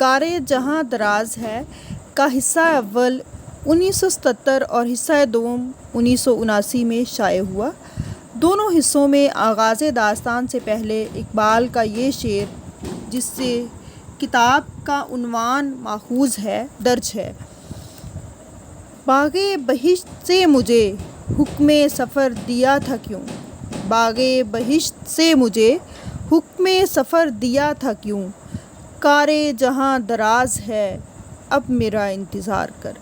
کار جہاں دراز ہے کا حصہ اول 1977 اور حصہ دوم 1979 میں شائع ہوا۔ دونوں حصوں میں آغاز داستان سے پہلے اقبال کا یہ شعر، جس سے کتاب کا عنوان ماخوذ ہے، درج ہے: باغ بہشت سے مجھے حکم سفر دیا تھا کیوں، باغ بہشت سے مجھے حکم سفر دیا تھا کیوں، کار جہاں دراز ہے اب میرا انتظار کر۔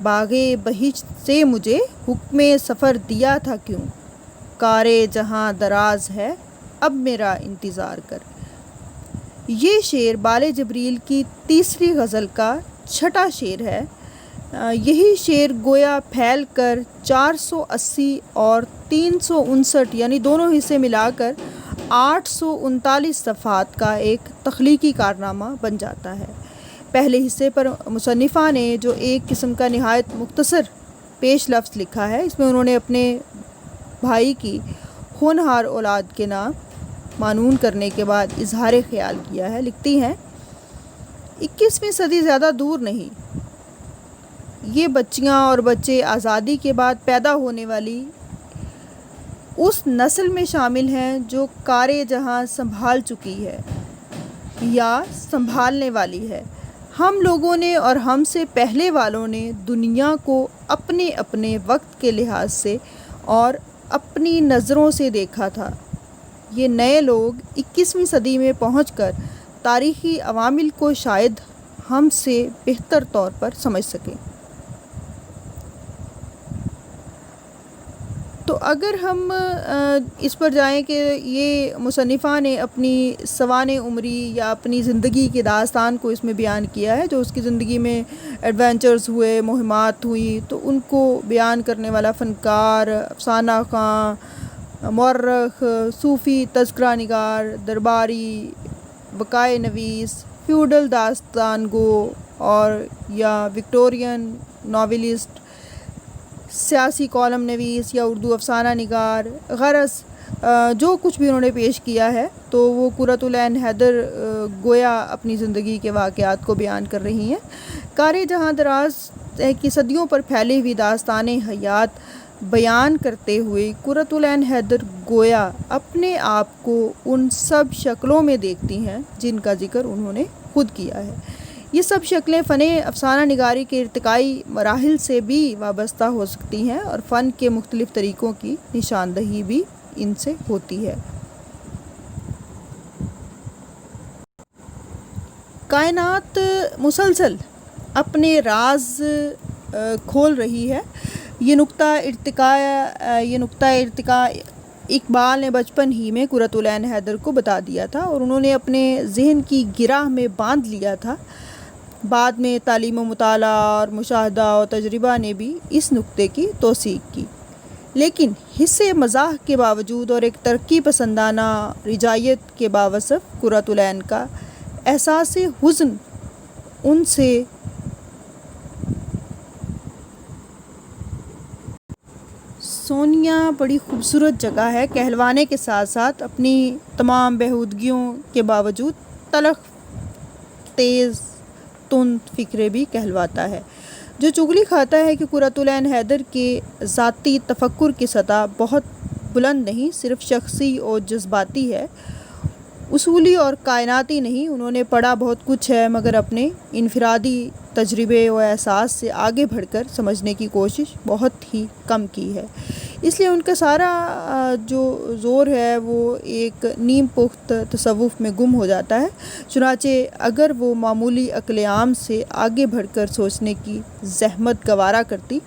باغ بہشت سے مجھے حکم سفر دیا تھا کیوں، کار جہاں دراز ہے اب میرا انتظار کر۔ یہ شعر بال جبریل کی تیسری غزل کا چھٹا شعر ہے۔ یہی شعر گویا پھیل کر 480 اور 359 یعنی دونوں حصے ملا کر 839 صفحات کا ایک تخلیقی کارنامہ بن جاتا ہے۔ پہلے حصے پر مصنفہ نے جو ایک قسم کا نہایت مختصر پیش لفظ لکھا ہے، اس میں انہوں نے اپنے بھائی کی ہونہار اولاد کے نام معنون کرنے کے بعد اظہار خیال کیا ہے۔ لکھتی ہیں: 21ویں صدی زیادہ دور نہیں، یہ بچیاں اور بچے آزادی کے بعد پیدا ہونے والی اس نسل میں شامل ہیں جو کار جہاں سنبھال چکی ہے یا سنبھالنے والی ہے۔ ہم لوگوں نے اور ہم سے پہلے والوں نے دنیا کو اپنے اپنے وقت کے لحاظ سے اور اپنی نظروں سے دیکھا تھا۔ یہ نئے لوگ 21ویں صدی میں پہنچ کر تاریخی عوامل کو شاید ہم سے بہتر طور پر سمجھ سکیں۔ تو اگر ہم اس پر جائیں کہ یہ مصنفہ نے اپنی سوانح عمری یا اپنی زندگی کی داستان کو اس میں بیان کیا ہے، جو اس کی زندگی میں ایڈونچرز ہوئے، مہمات ہوئی، تو ان کو بیان کرنے والا فنکار، افسانہ خواں، مورخ، صوفی تذکرہ نگار، درباری، وقائع نویس، فیوڈل داستان گو اور یا وکٹورین ناولسٹ، سیاسی کالم نویس یا اردو افسانہ نگار، غرض جو کچھ بھی انہوں نے پیش کیا ہے تو وہ قرۃ العین حیدر گویا اپنی زندگی کے واقعات کو بیان کر رہی ہیں۔ کار جہاں دراز کی صدیوں پر پھیلی ہوئی داستان حیات بیان کرتے ہوئے قرۃ العین حیدر گویا اپنے آپ کو ان سب شکلوں میں دیکھتی ہیں جن کا ذکر انہوں نے خود کیا ہے۔ یہ سب شکلیں فن افسانہ نگاری کے ارتقائی مراحل سے بھی وابستہ ہو سکتی ہیں اور فن کے مختلف طریقوں کی نشاندہی بھی ان سے ہوتی ہے۔ کائنات مسلسل اپنے راز کھول رہی ہے۔ یہ نقطہ ارتقاء اقبال نے بچپن ہی میں قرۃ العین حیدر کو بتا دیا تھا اور انہوں نے اپنے ذہن کی گرہ میں باندھ لیا تھا۔ بعد میں تعلیم و مطالعہ اور مشاہدہ و تجربہ نے بھی اس نقطے کی توثیق کی، لیکن حصے مزاح کے باوجود اور ایک ترقی پسندانہ رجاعیت کے باوصف قرۃ العین کا احساس حزن ان سے سونیا بڑی خوبصورت جگہ ہے کہلوانے کے ساتھ ساتھ اپنی تمام بہودگیوں کے باوجود تلخ، تیز، تند فکرے بھی کہلواتا ہے، جو چغلی کھاتا ہے کہ قرۃ العین حیدر کے ذاتی تفکر کی سطح بہت بلند نہیں، صرف شخصی اور جذباتی ہے، اصولی اور کائناتی نہیں۔ انہوں نے پڑھا بہت کچھ ہے مگر اپنے انفرادی تجربے و احساس سے آگے بڑھ کر سمجھنے کی کوشش بہت ہی کم کی ہے، اس لیے ان کا سارا جو زور ہے وہ ایک نیم پخت تصوف میں گم ہو جاتا ہے۔ چنانچہ اگر وہ معمولی عقل عام سے آگے بڑھ کر سوچنے کی زحمت گوارا کرتی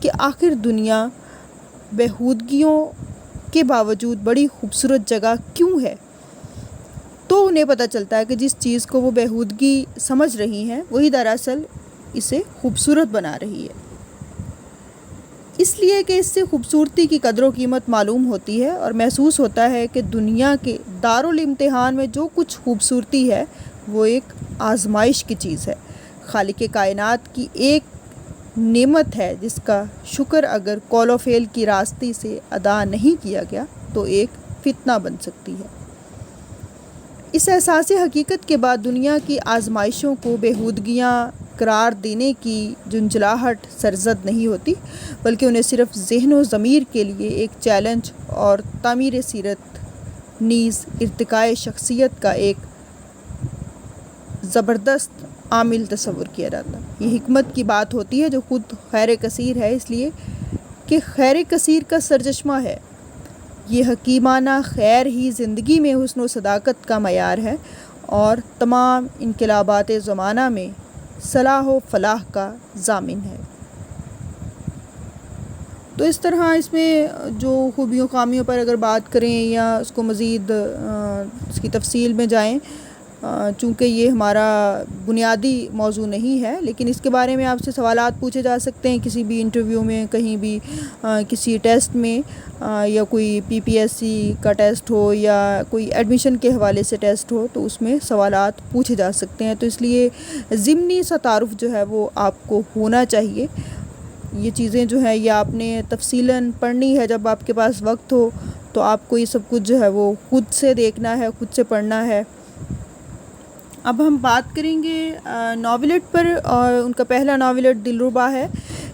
کہ آخر دنیا بہودگیوں کے باوجود بڑی خوبصورت جگہ کیوں ہے، تو انہیں پتہ چلتا ہے کہ جس چیز کو وہ بہودگی سمجھ رہی ہیں وہی دراصل اسے خوبصورت بنا رہی ہے، اس لیے کہ اس سے خوبصورتی کی قدر و قیمت معلوم ہوتی ہے اور محسوس ہوتا ہے کہ دنیا کے دارالامتحان میں جو کچھ خوبصورتی ہے وہ ایک آزمائش کی چیز ہے، خالق کائنات کی ایک نعمت ہے جس کا شکر اگر قول و فعل کی راستی سے ادا نہیں کیا گیا تو ایک فتنہ بن سکتی ہے۔ اس احساس حقیقت کے بعد دنیا کی آزمائشوں کو بیہودگیاں قرار دینے کی جھنجھلاہٹ سرزد نہیں ہوتی، بلکہ انہیں صرف ذہن و ضمیر کے لیے ایک چیلنج اور تعمیر سیرت نیز ارتقاء شخصیت کا ایک زبردست عامل تصور کیا جاتا ہے۔ یہ حکمت کی بات ہوتی ہے جو خود خیر کثیر ہے، اس لیے کہ خیر کثیر کا سرچشمہ ہے۔ یہ حکیمانہ خیر ہی زندگی میں حسن و صداقت کا معیار ہے اور تمام انقلابات زمانہ میں صلاح و فلاح کا ضامن ہے۔ تو اس طرح اس میں جو خوبیوں خامیوں پر اگر بات کریں یا اس کو مزید اس کی تفصیل میں جائیں، چونکہ یہ ہمارا بنیادی موضوع نہیں ہے، لیکن اس کے بارے میں آپ سے سوالات پوچھے جا سکتے ہیں کسی بھی انٹرویو میں، کہیں بھی کسی ٹیسٹ میں، یا کوئی PPSC کا ٹیسٹ ہو یا کوئی ایڈمیشن کے حوالے سے ٹیسٹ ہو، تو اس میں سوالات پوچھے جا سکتے ہیں۔ تو اس لیے ضمنی سا تعارف جو ہے وہ آپ کو ہونا چاہیے۔ یہ چیزیں جو ہیں یہ آپ نے تفصیلاً پڑھنی ہے، جب آپ کے پاس وقت ہو تو آپ کو یہ سب کچھ جو ہے وہ خود سے دیکھنا ہے، خود سے پڑھنا ہے۔ اب ہم بات کریں گے ناولٹ پر، اور ان کا پہلا ناولٹ دلربا ہے۔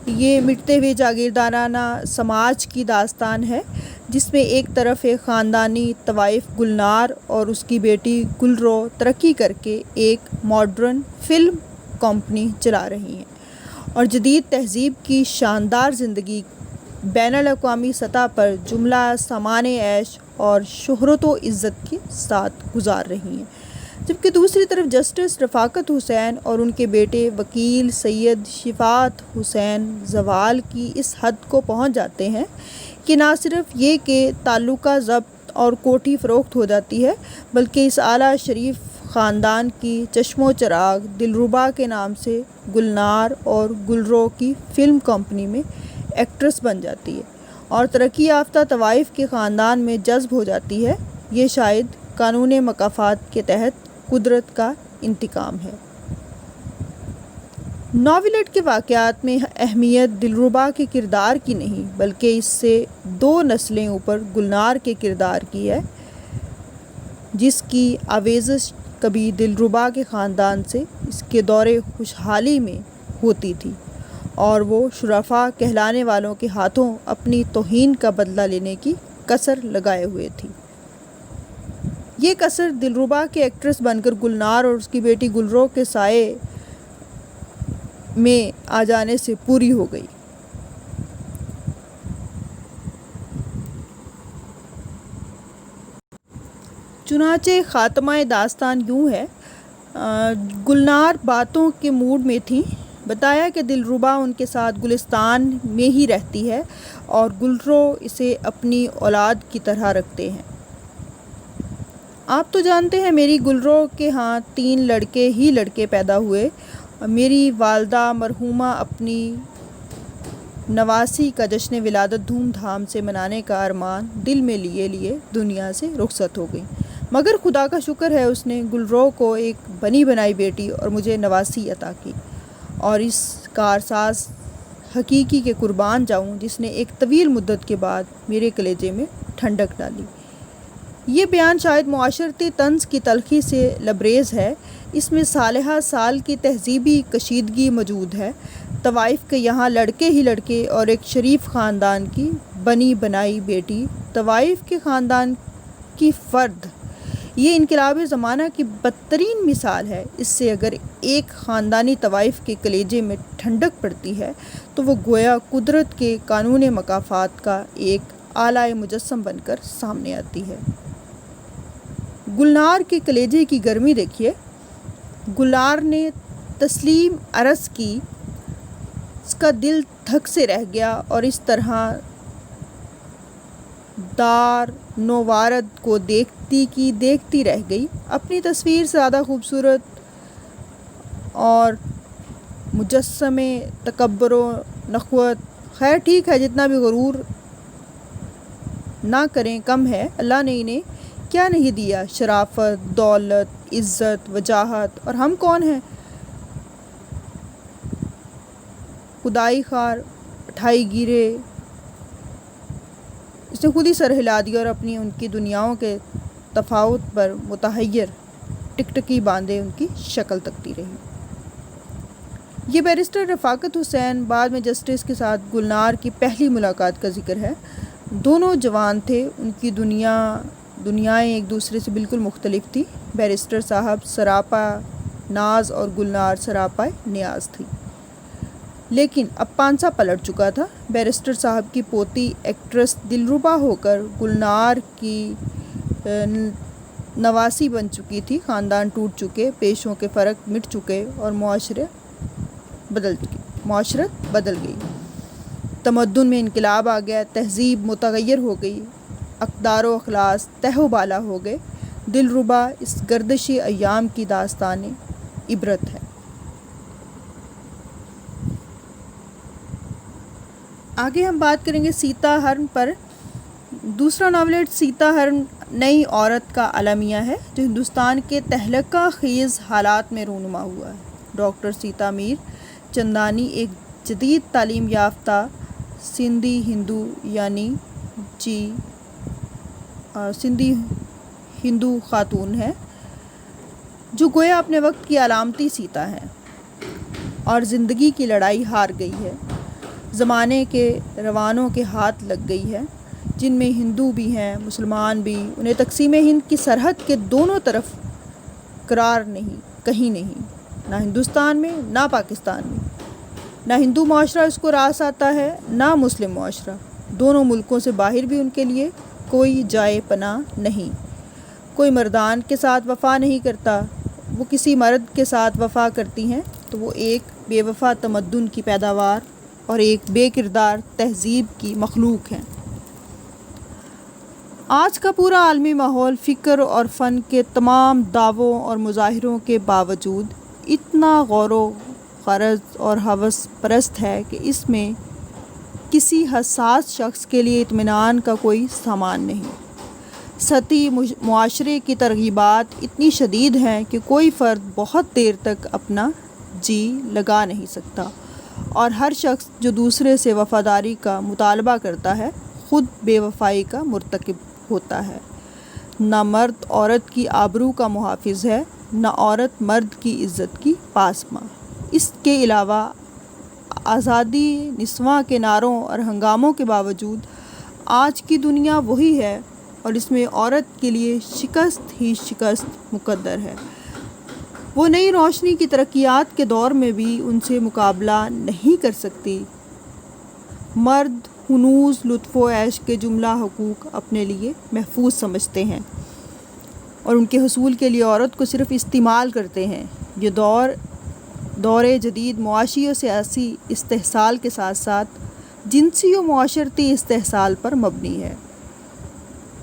یہ مٹتے ہوئے جاگیردارانہ سماج کی داستان ہے، جس میں ایک طرف ایک خاندانی طوائف گلنار اور اس کی بیٹی گلرو ترقی کر کے ایک ماڈرن فلم کمپنی چلا رہی ہیں اور جدید تہذیب کی شاندار زندگی بین الاقوامی سطح پر جملہ سامان عیش اور شہرت و عزت کے ساتھ گزار رہی ہیں، جبکہ دوسری طرف جسٹس رفاقت حسین اور ان کے بیٹے وکیل سید شفاعت حسین زوال کی اس حد کو پہنچ جاتے ہیں کہ نہ صرف یہ کہ تعلقہ ضبط اور کوٹھی فروخت ہو جاتی ہے، بلکہ اس اعلیٰ شریف خاندان کی چشم و چراغ دلربا کے نام سے گلنار اور گلرو کی فلم کمپنی میں ایکٹریس بن جاتی ہے اور ترقی یافتہ طوائف کے خاندان میں جذب ہو جاتی ہے۔ یہ شاید قانون مکافات کے تحت قدرت کا انتقام ہے۔ ناولٹ کے واقعات میں اہمیت دلربا کے کردار کی نہیں، بلکہ اس سے 2 نسلیں اوپر گلنار کے کردار کی ہے، جس کی آویزش کبھی دلربا کے خاندان سے اس کے دور خوشحالی میں ہوتی تھی اور وہ شرفاء کہلانے والوں کے ہاتھوں اپنی توہین کا بدلہ لینے کی کسر لگائے ہوئے تھی۔ یہ کسر دلربا کے ایکٹریس بن کر گلنار اور اس کی بیٹی گلرو کے سائے میں آ جانے سے پوری ہو گئی۔ چنانچہ خاتمہ داستان یوں ہے۔ گلنار باتوں کے موڈ میں تھیں۔ بتایا کہ دلربا ان کے ساتھ گلستان میں ہی رہتی ہے اور گلرو اسے اپنی اولاد کی طرح رکھتے ہیں۔ آپ تو جانتے ہیں میری گلرو کے ہاں 3 لڑکے پیدا ہوئے۔ میری والدہ مرحومہ اپنی نواسی کا جشن ولادت دھوم دھام سے منانے کا ارمان دل میں لیے دنیا سے رخصت ہو گئی، مگر خدا کا شکر ہے اس نے گلرو کو ایک بنی بنائی بیٹی اور مجھے نواسی عطا کی، اور اس کارساز حقیقی کے قربان جاؤں جس نے ایک طویل مدت کے بعد میرے کلیجے میں ٹھنڈک ڈالی۔ یہ بیان شاید معاشرتی طنز کی تلخی سے لبریز ہے، اس میں صالحہ سال کی تہذیبی کشیدگی موجود ہے۔ طوائف کے یہاں لڑکے ہی لڑکے اور ایک شریف خاندان کی بنی بنائی بیٹی، طوائف کے خاندان کی فرد، یہ انقلاب زمانہ کی بدترین مثال ہے۔ اس سے اگر ایک خاندانی طوائف کے کلیجے میں ٹھنڈک پڑتی ہے تو وہ گویا قدرت کے قانون مکافات کا ایک اعلیٰ مجسم بن کر سامنے آتی ہے۔ گلنار کے کلیجے کی گرمی دیکھیے۔ گلنار نے تسلیم عرض کی، اس کا دل دھک سے رہ گیا اور اس طرح دار نوارد کو دیکھتی رہ گئی۔ اپنی تصویر سے زیادہ خوبصورت اور مجسمے تکبر و نخوت، خیر ٹھیک ہے جتنا بھی غرور نہ کریں کم ہے، اللہ نے انہیں کیا نہیں دیا، شرافت، دولت، عزت، وجاہت، اور ہم کون ہیں؟ خدائی خوار، اٹھائی گیرے، اس نے خود ہی سر ہلا دیا اور اپنی ان کی دنیاؤں کے تفاوت پر متحیر ٹکٹکی باندھے ان کی شکل تکتی رہی۔ یہ بیرسٹر رفاقت حسین، بعد میں جسٹس کے ساتھ گلنار کی پہلی ملاقات کا ذکر ہے۔ دونوں جوان تھے، ان کی دنیائیں ایک دوسرے سے بالکل مختلف تھی۔ بیرسٹر صاحب سراپا ناز اور گلنار سراپا نیاز تھی، لیکن اب پانسا پلٹ چکا تھا۔ بیرسٹر صاحب کی پوتی ایکٹریس دلربا ہو کر گلنار کی نواسی بن چکی تھی۔ خاندان ٹوٹ چکے، پیشوں کے فرق مٹ چکے اور معاشرت بدل گئی۔ تمدن میں انقلاب آ گیا، تہذیب متغیر ہو گئی، اقدار و اخلاص تہ و بالا ہو گئے۔ دلربا اس گردشی ایام کی داستان عبرت ہے۔ آگے ہم بات کریں گے سیتا ہرن پر۔ دوسرا ناولٹ سیتا ہرن نئی عورت کا المیہ ہے جو ہندوستان کے تہلکہ خیز حالات میں رونما ہوا ہے۔ ڈاکٹر سیتا میر چندانی ایک جدید تعلیم یافتہ سندھی ہندو سندھی ہندو خاتون ہے جو گویا اپنے وقت کی علامتی سیتا ہے اور زندگی کی لڑائی ہار گئی ہے۔ زمانے کے روانوں کے ہاتھ لگ گئی ہے، جن میں ہندو بھی ہیں، مسلمان بھی۔ انہیں تقسیم ہند کی سرحد کے دونوں طرف قرار نہیں، کہیں نہیں، نہ ہندوستان میں نہ پاکستان میں۔ نہ ہندو معاشرہ اس کو راس آتا ہے، نہ مسلم معاشرہ۔ دونوں ملکوں سے باہر بھی ان کے لیے کوئی جائے پناہ نہیں۔ کوئی مردان کے ساتھ وفا نہیں کرتا۔ وہ کسی مرد کے ساتھ وفا کرتی ہیں تو وہ ایک بے وفا تمدن کی پیداوار اور ایک بے کردار تہذیب کی مخلوق ہیں۔ آج کا پورا عالمی ماحول فکر اور فن کے تمام دعووں اور مظاہروں کے باوجود اتنا غور و غرض اور ہوس پرست ہے کہ اس میں کسی حساس شخص کے لیے اطمینان کا کوئی سامان نہیں۔ سطحی معاشرے کی ترغیبات اتنی شدید ہیں کہ کوئی فرد بہت دیر تک اپنا جی لگا نہیں سکتا، اور ہر شخص جو دوسرے سے وفاداری کا مطالبہ کرتا ہے خود بے وفائی کا مرتکب ہوتا ہے۔ نہ مرد عورت کی آبرو کا محافظ ہے، نہ عورت مرد کی عزت کی پاسماں۔ اس کے علاوہ آزادی نسواں کے نعروں اور ہنگاموں کے باوجود آج کی دنیا وہی ہے، اور اس میں عورت کے لیے شکست ہی شکست مقدر ہے۔ وہ نئی روشنی کی ترقیات کے دور میں بھی ان سے مقابلہ نہیں کر سکتی۔ مرد ہنوز لطف و عیش کے جملہ حقوق اپنے لیے محفوظ سمجھتے ہیں اور ان کے حصول کے لیے عورت کو صرف استعمال کرتے ہیں۔ یہ دور جدید معاشی و سیاسی استحصال کے ساتھ ساتھ جنسی و معاشرتی استحصال پر مبنی ہے۔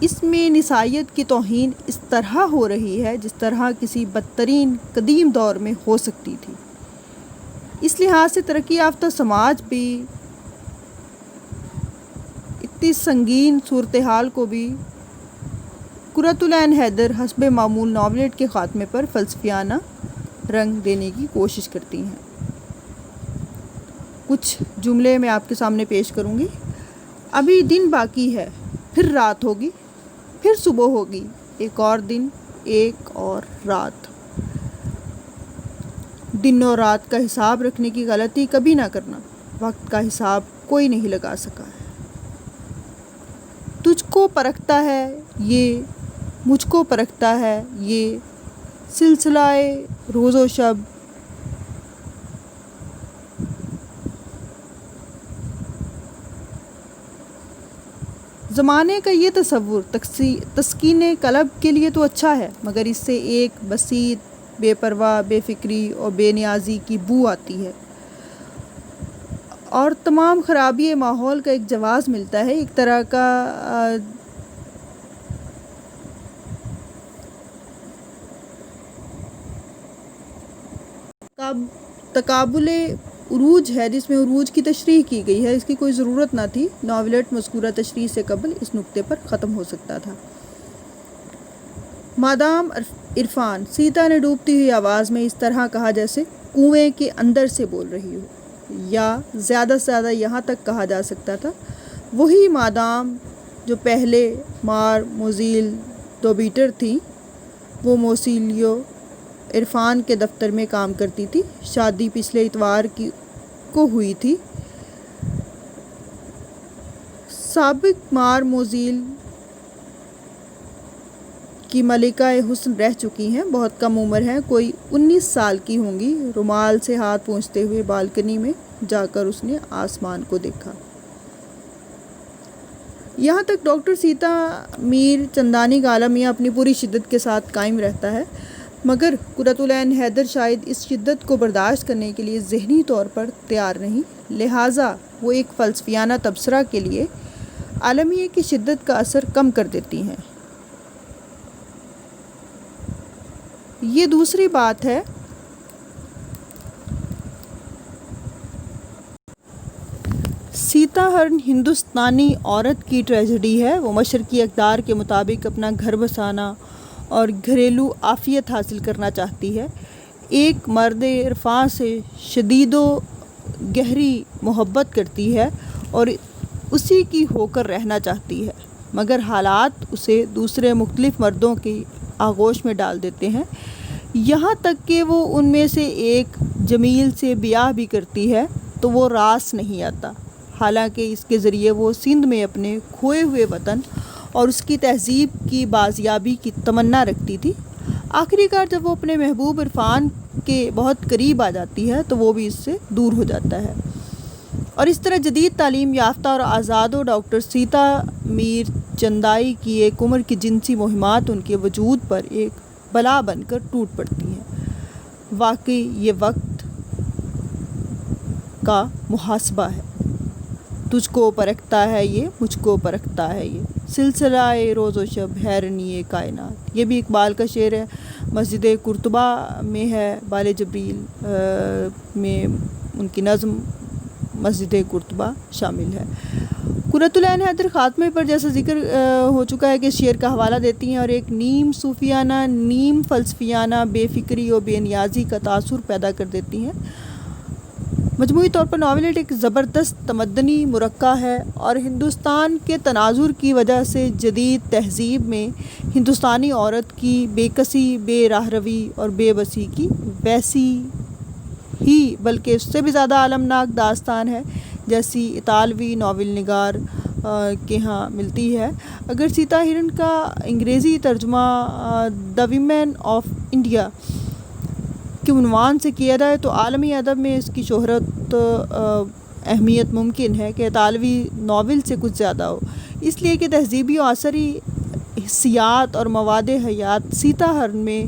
اس میں نسائیت کی توہین اس طرح ہو رہی ہے جس طرح کسی بدترین قدیم دور میں ہو سکتی تھی۔ اس لحاظ سے ترقی یافتہ سماج بھی اتنی سنگین صورتحال کو بھی قرۃ العین حیدر حسب معمول ناولٹ کے خاتمے پر فلسفیانہ رنگ دینے کی کوشش کرتی ہیں۔ کچھ جملے میں آپ کے سامنے پیش کروں گی۔ ابھی دن باقی ہے، پھر رات ہوگی، پھر صبح ہوگی، ایک اور دن، ایک اور رات۔ دن اور رات کا حساب رکھنے کی غلطی کبھی نہ کرنا۔ وقت کا حساب کوئی نہیں لگا سکا ہے۔ تجھ کو پرکھتا ہے یہ، مجھ کو پرکھتا ہے یہ، سلسلہ روز و شب۔ زمانے کا یہ تصور تسکین قلب کے لیے تو اچھا ہے، مگر اس سے ایک بسیط بے پرواہ بے فکری اور بے نیازی کی بو آتی ہے، اور تمام خرابی ماحول کا ایک جواز ملتا ہے۔ ایک طرح کا تقابل عروج ہے جس میں عروج کی تشریح کی گئی ہے۔ اس کی کوئی ضرورت نہ تھی۔ ناولٹ مذکورہ تشریح سے قبل اس نقطے پر ختم ہو سکتا تھا۔ مادام عرفان، سیتا نے ڈوبتی ہوئی آواز میں اس طرح کہا جیسے کنویں کے اندر سے بول رہی ہو، یا زیادہ سے زیادہ یہاں تک کہا جا سکتا تھا، وہی مادام جو پہلے مار موزیل دوبیٹر تھیں، وہ موسیلیو عرفان کے دفتر میں کام کرتی تھی. شادی پچھلے اتوار کو ہوئی تھی. سابق مار موزیل کی ملکہ حسن رہ چکی ہیں. بہت کم عمر ہیں, کوئی 19 سال کی ہوں گی. رومال سے ہاتھ پونچھتے ہوئے بالکنی میں جا کر اس نے آسمان کو دیکھا. یہاں تک ڈاکٹر سیتا میر چندانی کا عالم یہاں اپنی پوری شدت کے ساتھ قائم رہتا ہے, مگر قرۃ العین حیدر شاید اس شدت کو برداشت کرنے کے لیے ذہنی طور پر تیار نہیں, لہٰذا وہ ایک فلسفیانہ تبصرہ کے لیے عالمیہ کی شدت کا اثر کم کر دیتی ہیں. یہ دوسری بات ہے. سیتا ہرن ہندوستانی عورت کی ٹریجڈی ہے. وہ مشرقی اقدار کے مطابق اپنا گھر بسانا اور گھریلو عافیت حاصل کرنا چاہتی ہے. ایک مرد عرفان سے شدید و گہری محبت کرتی ہے اور اسی کی ہو کر رہنا چاہتی ہے, مگر حالات اسے دوسرے مختلف مردوں کی آغوش میں ڈال دیتے ہیں, یہاں تک کہ وہ ان میں سے ایک جمیل سے بیاہ بھی کرتی ہے تو وہ راس نہیں آتا, حالانکہ اس کے ذریعے وہ سندھ میں اپنے کھوئے ہوئے وطن اور اس کی تہذیب کی بازیابی کی تمنا رکھتی تھی. آخری کار جب وہ اپنے محبوب عرفان کے بہت قریب آ جاتی ہے تو وہ بھی اس سے دور ہو جاتا ہے, اور اس طرح جدید تعلیم یافتہ اور آزاد و ڈاکٹر سیتا میر چندائی کی ایک عمر کی جنسی مہمات ان کے وجود پر ایک بلا بن کر ٹوٹ پڑتی ہیں. واقعی یہ وقت کا محاسبہ ہے. تجھ کو پرکھتا ہے یہ, مجھ کو پرکھتا ہے یہ, سلسلہ روز و شب حیرنی کائنات. یہ بھی اقبال کا شعر ہے. مسجد قرطبہ میں ہے, بال جبریل میں ان کی نظم مسجد قرطبہ شامل ہے. قرۃ العین حیدر خاتمے پر جیسا ذکر ہو چکا ہے کہ شعر کا حوالہ دیتی ہیں اور ایک نیم صوفیانہ نیم فلسفیانہ بے فکری و بے نیازی کا تاثر پیدا کر دیتی ہیں. مجموعی طور پر ناولٹ ایک زبردست تمدنی مرقع ہے اور ہندوستان کے تناظر کی وجہ سے جدید تہذیب میں ہندوستانی عورت کی بے کسی, بے راہ روی اور بے بسی کی ویسی ہی بلکہ اس سے بھی زیادہ المناک داستان ہے جیسی اطالوی ناول نگار کے ہاں ملتی ہے. اگر سیتا ہرن کا انگریزی ترجمہ دی ویمن آف انڈیا کے عنوان سے کیا جائے تو عالمی ادب میں اس کی شہرت اہمیت ممکن ہے کہ اطالوی ناول سے کچھ زیادہ ہو, اس لیے کہ تہذیبی و عصری حسیات اور مواد حیات سیتا ہرن میں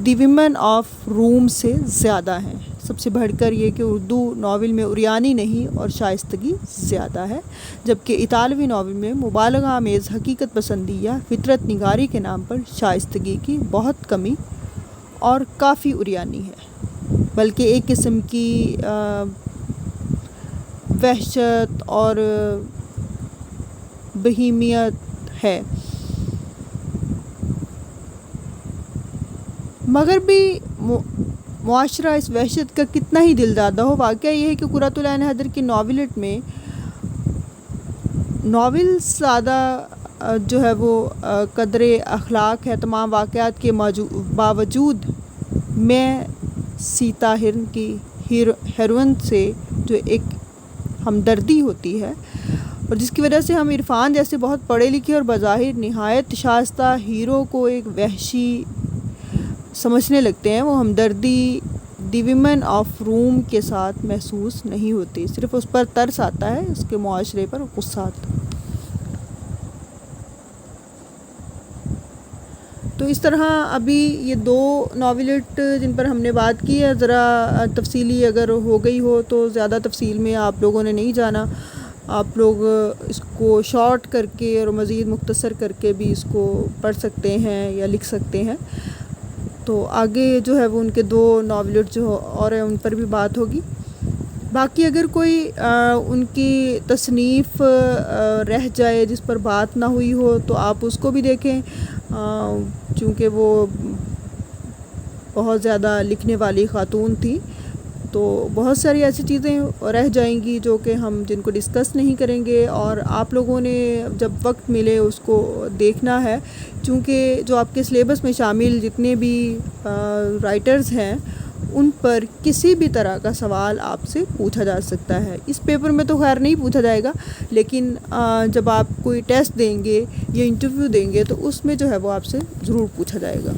دی ویمن آف روم سے زیادہ ہیں. سب سے بڑھ کر یہ کہ اردو ناول میں عریانی نہیں اور شائستگی زیادہ ہے, جبکہ اطالوی ناول میں مبالغہ آمیز حقیقت پسندی یا فطرت نگاری کے نام پر شائستگی کی بہت کمی اور کافی عریانی ہے, بلکہ ایک قسم کی وحشت اور بہیمیت ہے. مگر بھی معاشرہ اس وحشت کا کتنا ہی دل دادا ہو. واقعہ یہ ہے کہ قرۃ العین حیدر کی ناولٹ میں ناول سادہ جو ہے وہ قدر اخلاق ہے. تمام واقعات کے باوجود میں سیتا ہرن کی ہیروئن سے جو ایک ہمدردی ہوتی ہے اور جس کی وجہ سے ہم عرفان جیسے بہت پڑھے لکھے اور بظاہر نہایت شائستہ ہیرو کو ایک وحشی سمجھنے لگتے ہیں, وہ ہمدردی دی ویمن آف روم کے ساتھ محسوس نہیں ہوتی, صرف اس پر ترس آتا ہے, اس کے معاشرے پر غصہ آتا ہے. تو اس طرح ابھی یہ دو ناولٹ جن پر ہم نے بات کی ہے ذرا تفصیلی اگر ہو گئی ہو تو زیادہ تفصیل میں آپ لوگوں نے نہیں جانا, آپ لوگ اس کو شارٹ کر کے اور مزید مختصر کر کے بھی اس کو پڑھ سکتے ہیں یا لکھ سکتے ہیں. تو آگے جو ہے وہ ان کے دو ناولٹ جو اور ہیں ان پر بھی بات ہوگی. باقی اگر کوئی ان کی تصنیف رہ جائے جس پر بات نہ ہوئی ہو تو آپ اس کو بھی دیکھیں, چونکہ وہ بہت زیادہ لکھنے والی خاتون تھی تو بہت ساری ایسی چیزیں رہ جائیں گی جو کہ ہم جن کو ڈسکس نہیں کریں گے، اور آپ لوگوں نے جب وقت ملے اس کو دیکھنا ہے، چونکہ جو آپ کے سلیبس میں شامل جتنے بھی رائٹرز ہیں ان پر کسی بھی طرح کا سوال آپ سے پوچھا جا سکتا ہے۔ اس پیپر میں تو خیر نہیں پوچھا جائے گا، لیکن جب آپ کوئی ٹیسٹ دیں گے یا انٹرویو دیں گے تو اس میں جو ہے وہ آپ سے ضرور پوچھا جائے گا۔